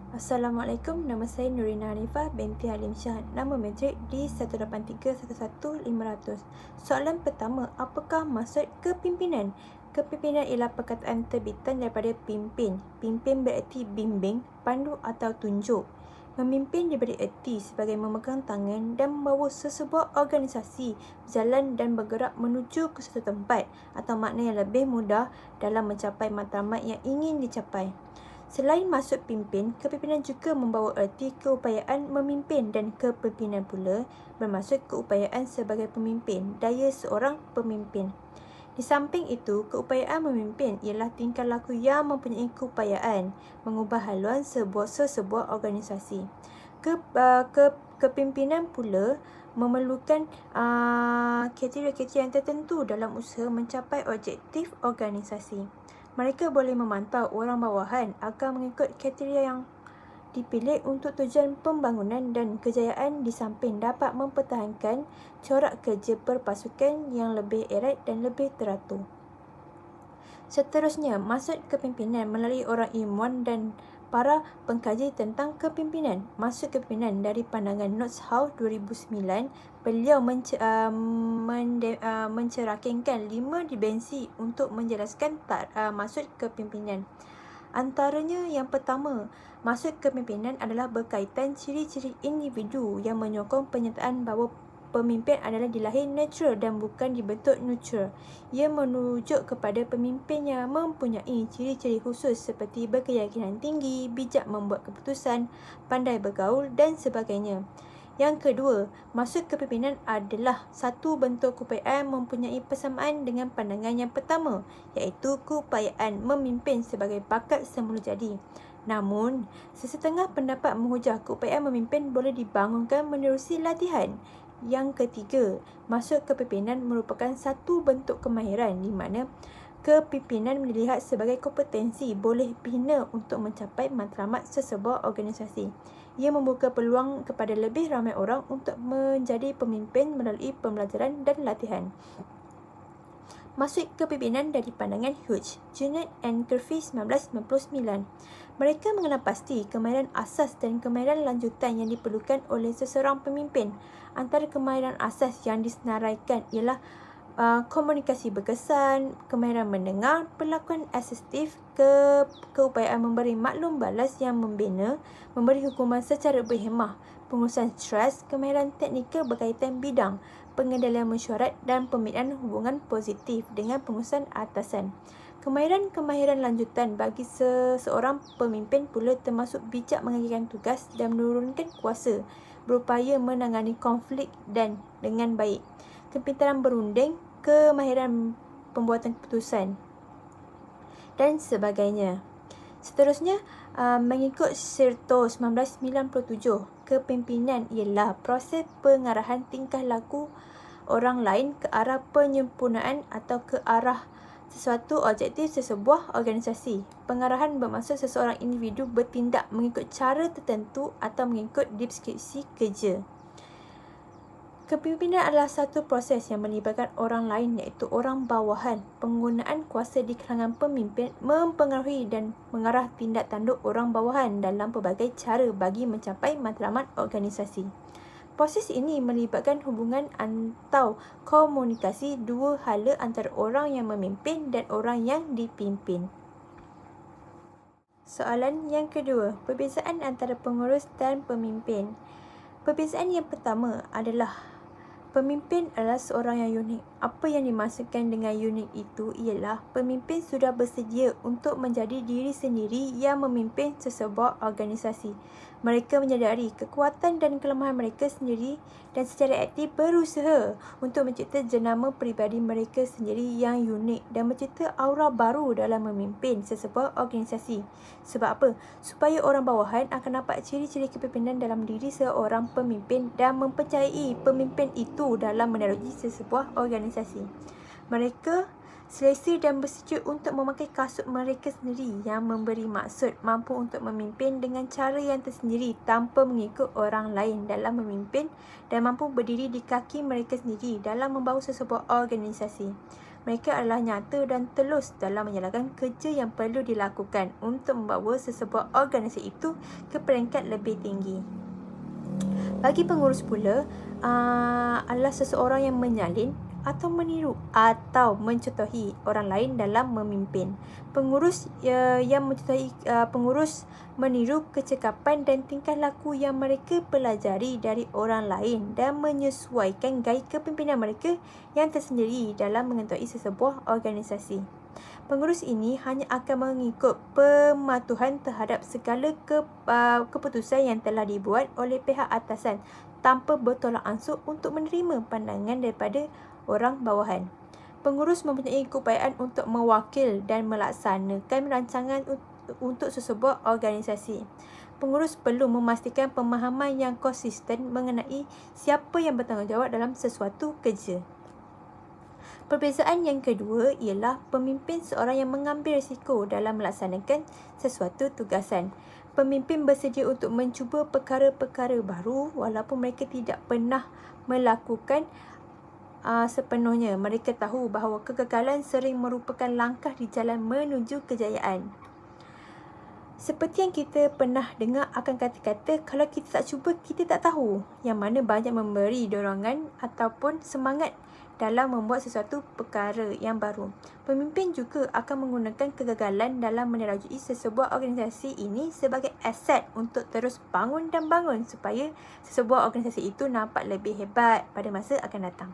Assalamualaikum, nama saya Nurina Hanifah binti Halim Shah. Nama matrik D183-11500. Soalan pertama, apakah maksud kepimpinan? Kepimpinan ialah perkataan terbitan daripada pimpin. Pimpin bererti bimbing, pandu atau tunjuk. Memimpin diberi erti sebagai memegang tangan dan membawa sesebuah organisasi berjalan dan bergerak menuju ke suatu tempat atau makna yang lebih mudah dalam mencapai matlamat yang ingin dicapai. Selain maksud pimpin, kepimpinan juga membawa erti keupayaan memimpin dan kepimpinan pula bermaksud keupayaan sebagai pemimpin, daya seorang pemimpin. Di samping itu, keupayaan memimpin ialah tingkah laku yang mempunyai keupayaan mengubah haluan sesebuah organisasi. Kepimpinan pula memerlukan kriteria-kriteria yang tertentu dalam usaha mencapai objektif organisasi. Mereka boleh memantau orang bawahan agar mengikut kriteria yang dipilih untuk tujuan pembangunan dan kejayaan, di samping dapat mempertahankan corak kerja berpasukan yang lebih erat dan lebih teratur. Seterusnya, maksud kepimpinan melalui orang ilmuwan dan para pengkaji tentang kepimpinan. Maksud kepimpinan dari pandangan Notes Howe 2009, beliau mencerahkan 5 dimensi untuk menjelaskan maksud kepimpinan. Antaranya yang pertama, maksud kepimpinan adalah berkaitan ciri-ciri individu yang menyokong pernyataan bahawa pemimpin adalah dilahir natural dan bukan dibentuk neutral. Ia merujuk kepada pemimpin yang mempunyai ciri-ciri khusus seperti berkeyakinan tinggi, bijak membuat keputusan, pandai bergaul dan sebagainya. Yang kedua, maksud kepimpinan adalah satu bentuk keupayaan mempunyai persamaan dengan pandangan yang pertama, iaitu keupayaan memimpin sebagai bakat semula jadi. Namun, sesetengah pendapat menghujah keupayaan memimpin boleh dibangunkan menerusi latihan. Yang ketiga, maksud kepimpinan merupakan satu bentuk kemahiran di mana kepimpinan dilihat sebagai kompetensi boleh bina untuk mencapai matlamat sesebuah organisasi. Ia membuka peluang kepada lebih ramai orang untuk menjadi pemimpin melalui pembelajaran dan latihan. Maksud kepimpinan dari pandangan Hughes, Junet and Curfey 1999. Mereka mengenal pasti kemahiran asas dan kemahiran lanjutan yang diperlukan oleh seseorang pemimpin. Antara kemahiran asas yang disenaraikan ialah komunikasi berkesan, kemahiran mendengar, perlakuan asertif, keupayaan memberi maklum balas yang membina, memberi hukuman secara berhemah, pengurusan stres, kemahiran teknikal berkaitan bidang, pengendalian mesyuarat dan pembinaan hubungan positif dengan pengurusan atasan. Kemahiran-kemahiran lanjutan bagi seseorang pemimpin pula termasuk bijak mengakhirkan tugas dan menurunkan kuasa, berupaya menangani konflik dan dengan baik, kepintaran berunding, kemahiran pembuatan keputusan dan sebagainya. Seterusnya, mengikut Sirto 1997, kepimpinan ialah proses pengarahan tingkah laku orang lain ke arah penyempurnaan atau ke arah sesuatu objektif sesebuah organisasi. Pengarahan bermaksud seseorang individu bertindak mengikut cara tertentu atau mengikut deskripsi kerja. Kepimpinan adalah satu proses yang melibatkan orang lain, iaitu orang bawahan. Penggunaan kuasa di kalangan pemimpin mempengaruhi dan mengarah tindak tanduk orang bawahan dalam pelbagai cara bagi mencapai matlamat organisasi. Proses ini melibatkan hubungan atau komunikasi dua hala antara orang yang memimpin dan orang yang dipimpin. Soalan yang kedua, perbezaan antara pengurus dan pemimpin. Perbezaan yang pertama adalah pemimpin adalah seorang yang unik. Apa yang dimaksudkan dengan unik itu ialah pemimpin sudah bersedia untuk menjadi diri sendiri yang memimpin sesebuah organisasi. Mereka menyadari kekuatan dan kelemahan mereka sendiri dan secara aktif berusaha untuk mencipta jenama peribadi mereka sendiri yang unik dan mencipta aura baru dalam memimpin sesebuah organisasi. Sebab apa? Supaya orang bawahan akan nampak ciri-ciri kepimpinan dalam diri seorang pemimpin dan mempercayai pemimpin itu dalam menerogi sesebuah organisasi. Mereka selesa dan bersedia untuk memakai kasut mereka sendiri yang memberi maksud, mampu untuk memimpin dengan cara yang tersendiri tanpa mengikut orang lain dalam memimpin, dan mampu berdiri di kaki mereka sendiri dalam membawa sesebuah organisasi. Mereka adalah nyata dan telus dalam menjalankan kerja yang perlu dilakukan untuk membawa sesebuah organisasi itu ke peringkat lebih tinggi. Bagi pengurus pula, adalah seseorang yang menyalin atau meniru atau mencontohi orang lain dalam memimpin. Pengurus yang mencontohi pengurus meniru kecekapan dan tingkah laku yang mereka pelajari dari orang lain dan menyesuaikan gaya kepimpinan mereka yang tersendiri dalam mengetuai sesebuah organisasi. Pengurus ini hanya akan mengikut pematuhan terhadap segala keputusan yang telah dibuat oleh pihak atasan tanpa bertolak ansur untuk menerima pandangan daripada orang bawahan. Pengurus mempunyai keupayaan untuk mewakil dan melaksanakan rancangan untuk sesebuah organisasi. Pengurus perlu memastikan pemahaman yang konsisten mengenai siapa yang bertanggungjawab dalam sesuatu kerja. Perbezaan yang kedua ialah pemimpin seorang yang mengambil risiko dalam melaksanakan sesuatu tugasan. Pemimpin bersedia untuk mencuba perkara-perkara baru walaupun mereka tidak pernah melakukan sepenuhnya. Mereka tahu bahawa kegagalan sering merupakan langkah di jalan menuju kejayaan. Seperti yang kita pernah dengar akan kata-kata, kalau kita tak cuba, kita tak tahu, yang mana banyak memberi dorongan ataupun semangat dalam membuat sesuatu perkara yang baru. Pemimpin juga akan menggunakan kegagalan dalam menerajui sesebuah organisasi ini sebagai aset untuk terus bangun dan bangun supaya sesebuah organisasi itu nampak lebih hebat pada masa akan datang.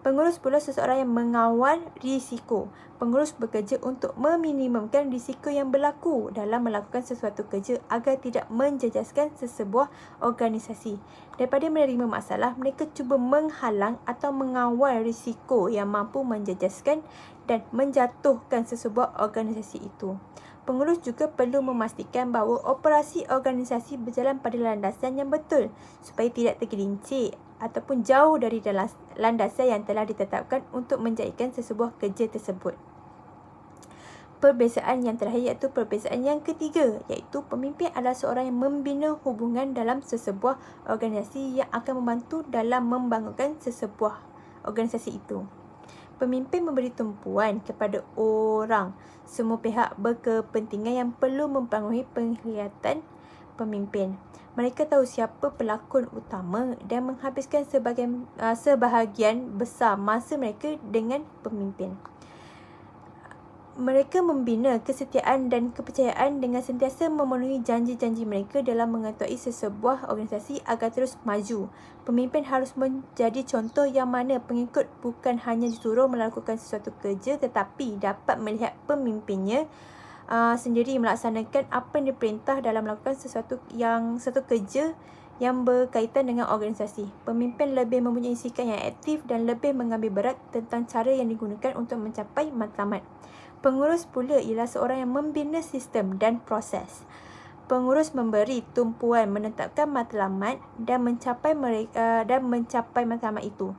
Pengurus pula seseorang yang mengawal risiko. Pengurus bekerja untuk meminimumkan risiko yang berlaku dalam melakukan sesuatu kerja agar tidak menjejaskan sesebuah organisasi. Daripada menerima masalah, mereka cuba menghalang atau mengawal risiko yang mampu menjejaskan dan menjatuhkan sesebuah organisasi itu. Pengurus juga perlu memastikan bahawa operasi organisasi berjalan pada landasan yang betul supaya tidak tergelincir ataupun jauh dari landasan yang telah ditetapkan untuk menjayakan sesebuah kerja tersebut. Perbezaan yang terakhir iaitu perbezaan yang ketiga, iaitu pemimpin adalah seorang yang membina hubungan dalam sesebuah organisasi yang akan membantu dalam membangunkan sesebuah organisasi itu. Pemimpin memberi tumpuan kepada orang semua pihak berkepentingan yang perlu mempengaruhi penglihatan pemimpin. Mereka tahu siapa pelakon utama dan menghabiskan sebahagian besar masa mereka dengan pemimpin. Mereka membina kesetiaan dan kepercayaan dengan sentiasa memenuhi janji-janji mereka dalam mengetuai sesebuah organisasi agar terus maju. Pemimpin harus menjadi contoh yang mana pengikut bukan hanya disuruh melakukan sesuatu kerja tetapi dapat melihat pemimpinnya sendiri melaksanakan apa yang diperintah dalam melakukan satu kerja yang berkaitan dengan organisasi. Pemimpin lebih mempunyai sikap yang aktif dan lebih mengambil berat tentang cara yang digunakan untuk mencapai matlamat. Pengurus pula ialah seorang yang membina sistem dan proses. Pengurus memberi tumpuan menetapkan matlamat dan mencapai matlamat itu.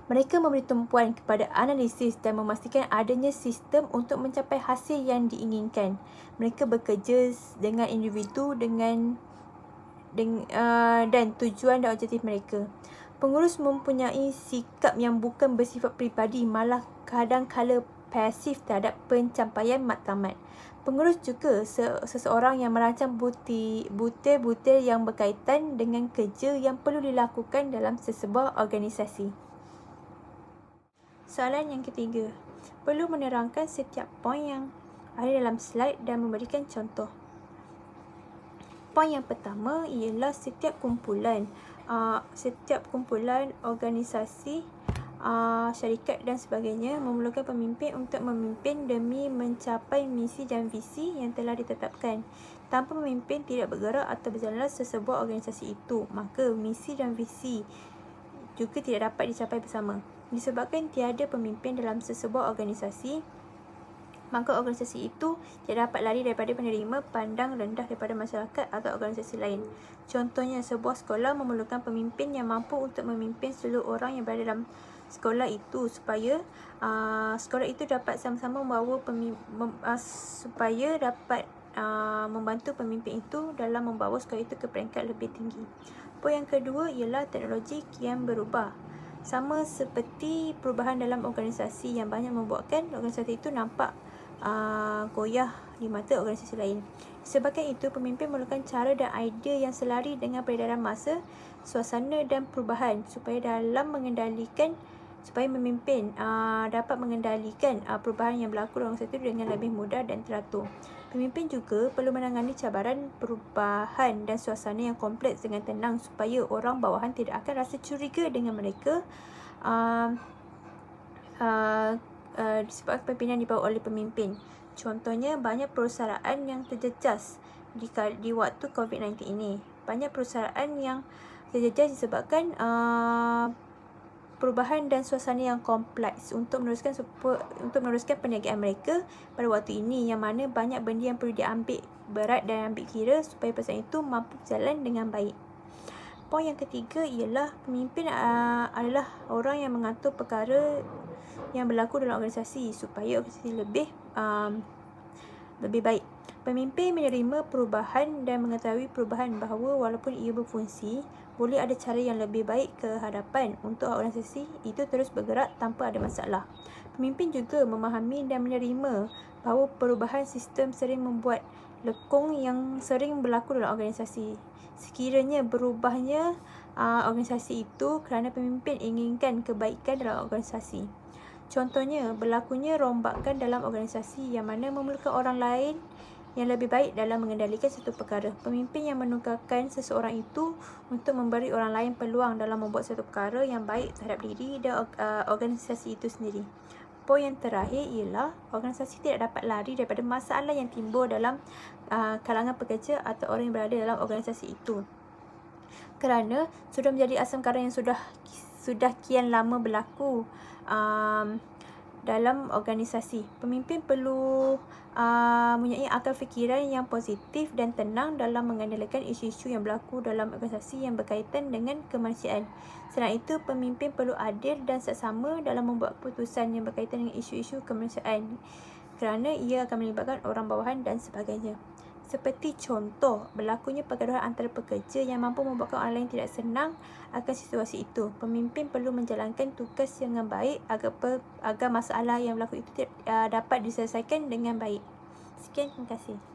Mereka memberi tumpuan kepada analisis dan memastikan adanya sistem untuk mencapai hasil yang diinginkan. Mereka bekerja dengan individu dan tujuan dan objektif mereka. Pengurus mempunyai sikap yang bukan bersifat peribadi, malah kadang-kala pasif terhadap pencapaian matlamat. Pengurus juga seseorang yang merancang butir-butir yang berkaitan dengan kerja yang perlu dilakukan dalam sesebuah organisasi. Soalan yang ketiga, perlu menerangkan setiap poin yang ada dalam slide dan memberikan contoh. Poin yang pertama ialah setiap kumpulan organisasi, syarikat dan sebagainya memerlukan pemimpin untuk memimpin demi mencapai misi dan visi yang telah ditetapkan. Tanpa pemimpin tidak bergerak atau berjalanlah sesebuah organisasi itu, maka misi dan visi juga tidak dapat dicapai bersama. Disebabkan tiada pemimpin dalam sesebuah organisasi, maka organisasi itu tidak dapat lari daripada penerima pandang rendah daripada masyarakat atau organisasi lain. Contohnya, sebuah sekolah memerlukan pemimpin yang mampu untuk memimpin seluruh orang yang berada dalam sekolah itu supaya sekolah itu dapat sama-sama membantu pemimpin itu dalam membawa sekolah itu ke peringkat lebih tinggi. Poin yang kedua ialah teknologi kian berubah. Sama seperti perubahan dalam organisasi yang banyak membuatkan organisasi itu nampak goyah di mata organisasi lain. Disebabkan itu, pemimpin memerlukan cara dan idea yang selari dengan peredaran masa, suasana dan perubahan supaya memimpin dapat mengendalikan perubahan yang berlaku dalam organisasi itu dengan lebih mudah dan teratur. Pemimpin juga perlu menangani cabaran perubahan dan suasana yang kompleks dengan tenang supaya orang bawahan tidak akan rasa curiga dengan mereka disebabkan pimpinan dibawa oleh pemimpin. Contohnya, banyak perusahaan yang terjejas di waktu COVID-19 ini. Banyak perusahaan yang terjejas disebabkan perubahan dan suasana yang kompleks untuk meneruskan perniagaan mereka pada waktu ini, yang mana banyak benda yang perlu diambil berat dan ambil kira supaya perusahaan itu mampu berjalan dengan baik. Poin yang ketiga ialah pemimpin adalah orang yang mengatur perkara yang berlaku dalam organisasi supaya organisasi lebih baik. Pemimpin menerima perubahan dan mengetahui perubahan bahawa walaupun ia berfungsi, boleh ada cara yang lebih baik ke hadapan untuk organisasi itu terus bergerak tanpa ada masalah. Pemimpin juga memahami dan menerima bahawa perubahan sistem sering membuat lekong yang sering berlaku dalam organisasi. Sekiranya berubahnya organisasi itu kerana pemimpin inginkan kebaikan dalam organisasi. Contohnya, berlakunya rombakan dalam organisasi yang mana memerlukan orang lain yang lebih baik dalam mengendalikan satu perkara. Pemimpin yang menukarkan seseorang itu untuk memberi orang lain peluang dalam membuat satu perkara yang baik terhadap diri dan organisasi itu sendiri. Poin yang terakhir ialah organisasi tidak dapat lari daripada masalah yang timbul dalam kalangan pekerja atau orang yang berada dalam organisasi itu, kerana sudah menjadi asam garam yang sudah kian lama berlaku dalam organisasi. Pemimpin perlu mempunyai akal fikiran yang positif dan tenang dalam mengendalikan isu-isu yang berlaku dalam organisasi yang berkaitan dengan kemanusiaan. Selain itu, pemimpin perlu adil dan seksama dalam membuat keputusan yang berkaitan dengan isu-isu kemanusiaan, kerana ia akan melibatkan orang bawahan dan sebagainya. Seperti contoh, berlakunya pergaduhan antara pekerja yang mampu membuatkan orang lain tidak senang akan situasi itu. Pemimpin perlu menjalankan tugas dengan baik agar masalah yang berlaku itu dapat diselesaikan dengan baik. Sekian, terima kasih.